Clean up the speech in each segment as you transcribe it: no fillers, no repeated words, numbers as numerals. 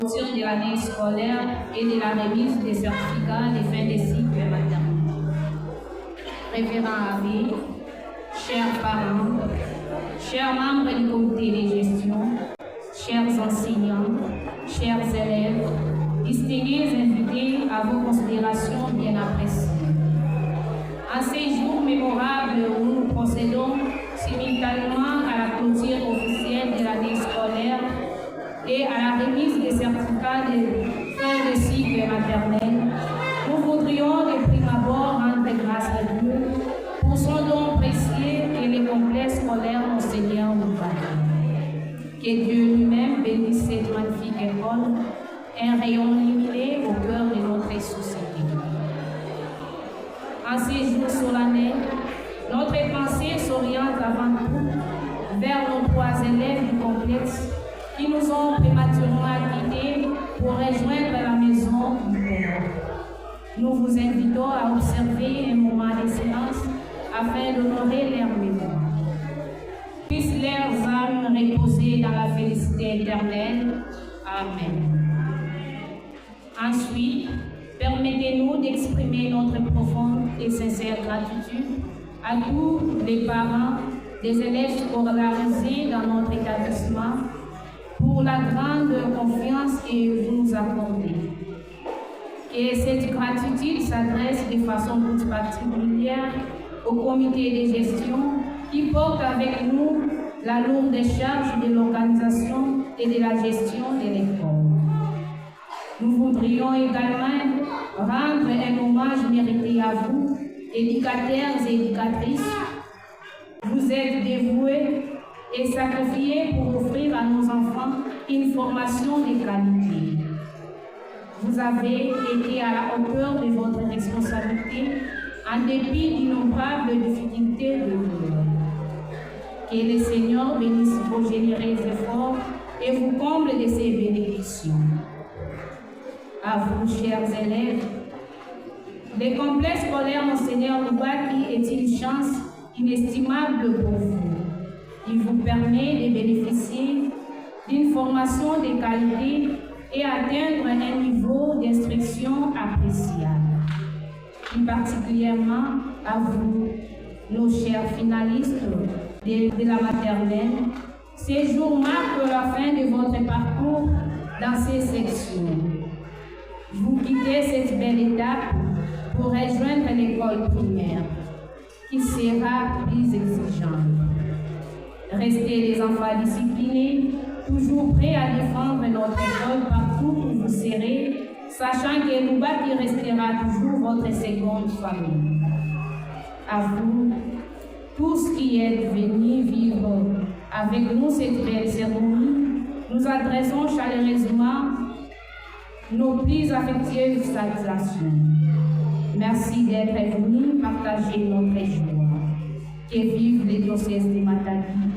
de l'année scolaire et de la remise des certificats de fin de cycle maternel. Révérend Abbé, chers parents, chers membres du comité de gestion, chers enseignants, chers élèves, distingués invités à vos considérations bien appréciées. En ces jours mémorables où nous procédons simultanément à la clôture officielle de l'année scolaire et à la remise des certificats de fin de cycle maternel, nous voudrions de prime abord rendre grâce à Dieu pour son don précieux et les complexe scolaire Monseigneur Loubaki. Que Dieu lui-même bénisse cette magnifique école, un rayon lumineux au cœur de notre société. En ces jours solennels, notre pensée s'oriente avant tout vers nos 3 élèves du complexe qui nous ont prématurément quittés pour rejoindre la maison du Père. Nous vous invitons à observer un moment de silence afin d'honorer leur mémoire. Puissent leurs âmes reposer dans la félicité éternelle. Amen. Ensuite, permettez-nous d'exprimer notre profonde et sincère gratitude à tous les parents des élèves scolarisés dans notre établissement pour la grande confiance que vous nous accordez. Et cette gratitude s'adresse de façon toute particulière au comité de gestion qui porte avec nous la lourde charge de l'organisation et de la gestion de l'école. Nous voudrions également rendre un hommage mérité à vous, éducateurs et éducatrices. Vous êtes dévoués et sacrifiés pour offrir à nos enfants une formation de qualité. Vous avez été à la hauteur de votre responsabilité en dépit d'innombrables difficultés de vie. Que le Seigneur bénisse vos généreux efforts et vous comble de ses bénédictions. À vous, chers élèves, le complexe scolaire Monseigneur Loubaki est une chance inestimable pour vous. Il vous permet de bénéficier d'une formation de qualité et atteindre un niveau d'instruction appréciable. Plus particulièrement à vous, nos chers finalistes de la maternelle, ces jours marquent la fin de votre parcours dans ces sections. Vous quittez cette belle étape pour rejoindre l'école primaire, qui sera plus exigeante. Restez des enfants disciplinés, toujours prêts à défendre notre école partout où vous serez, sachant que Loubaki restera toujours votre seconde famille. À vous, tous qui êtes venus vivre avec nous cette belle cérémonie, nous adressons chaleureusement nos plus affectueuses salutations. Merci d'être venus partager notre joie. Que vive les diocèses de Matadi,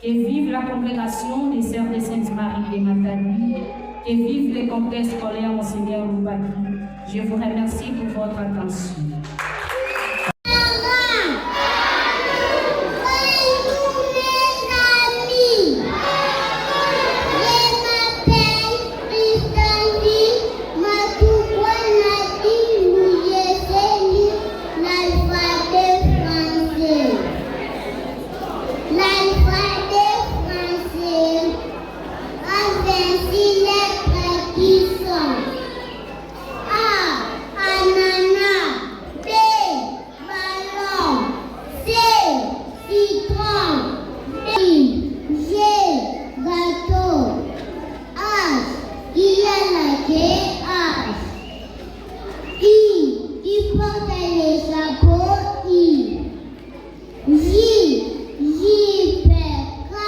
que vive la congrégation des Sœurs de Sainte-Marie de Matadi, que vive le complexe scolaire Monseigneur Loubaki. Je vous remercie pour votre attention. J, J, P, K.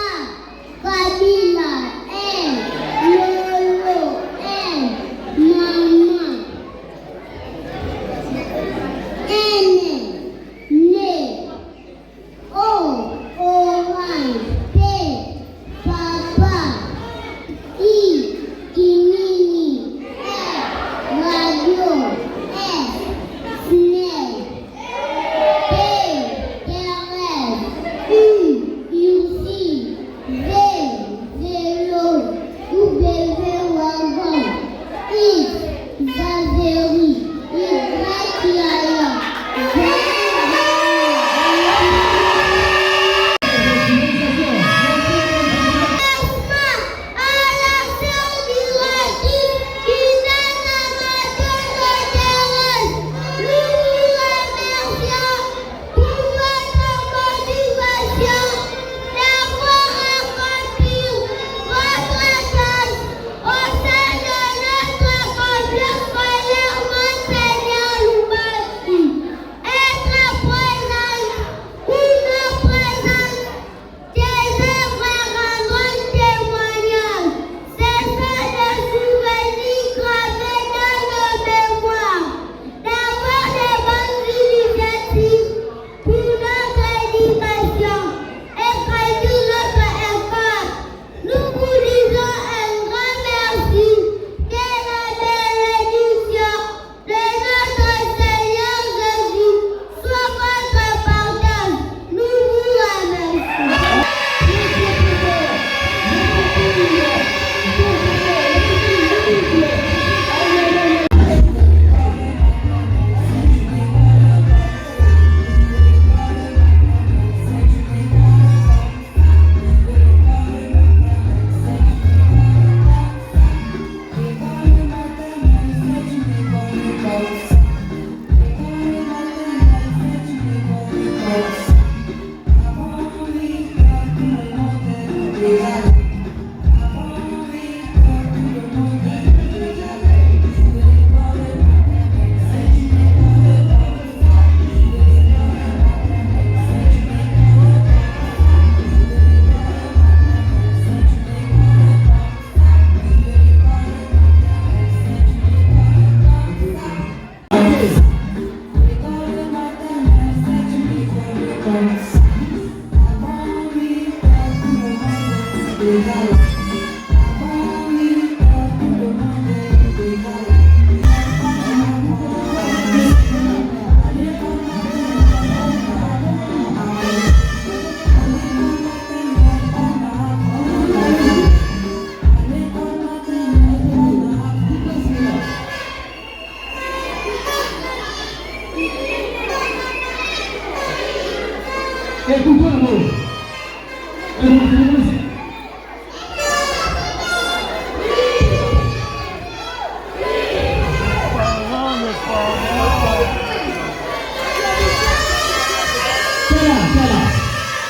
Tela.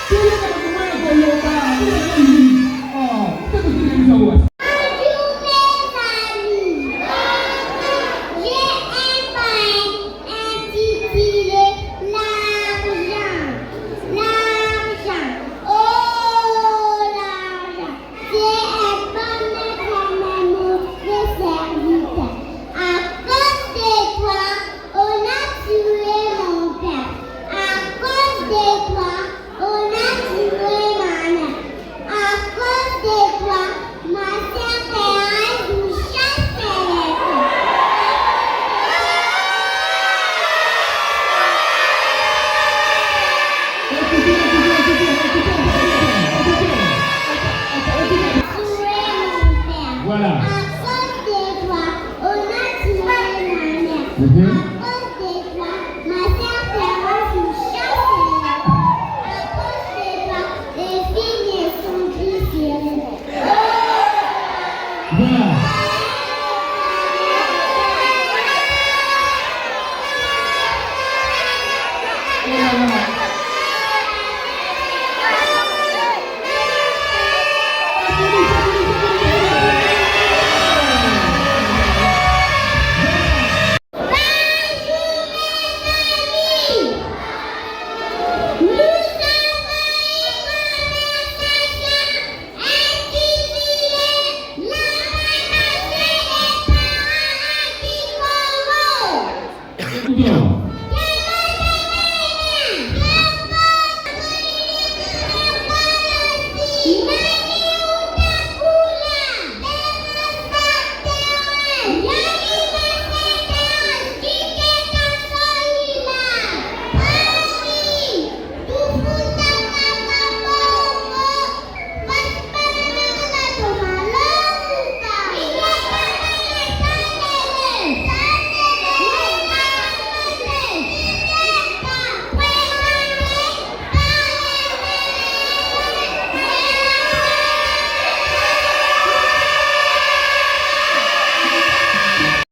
Tiene que comer con los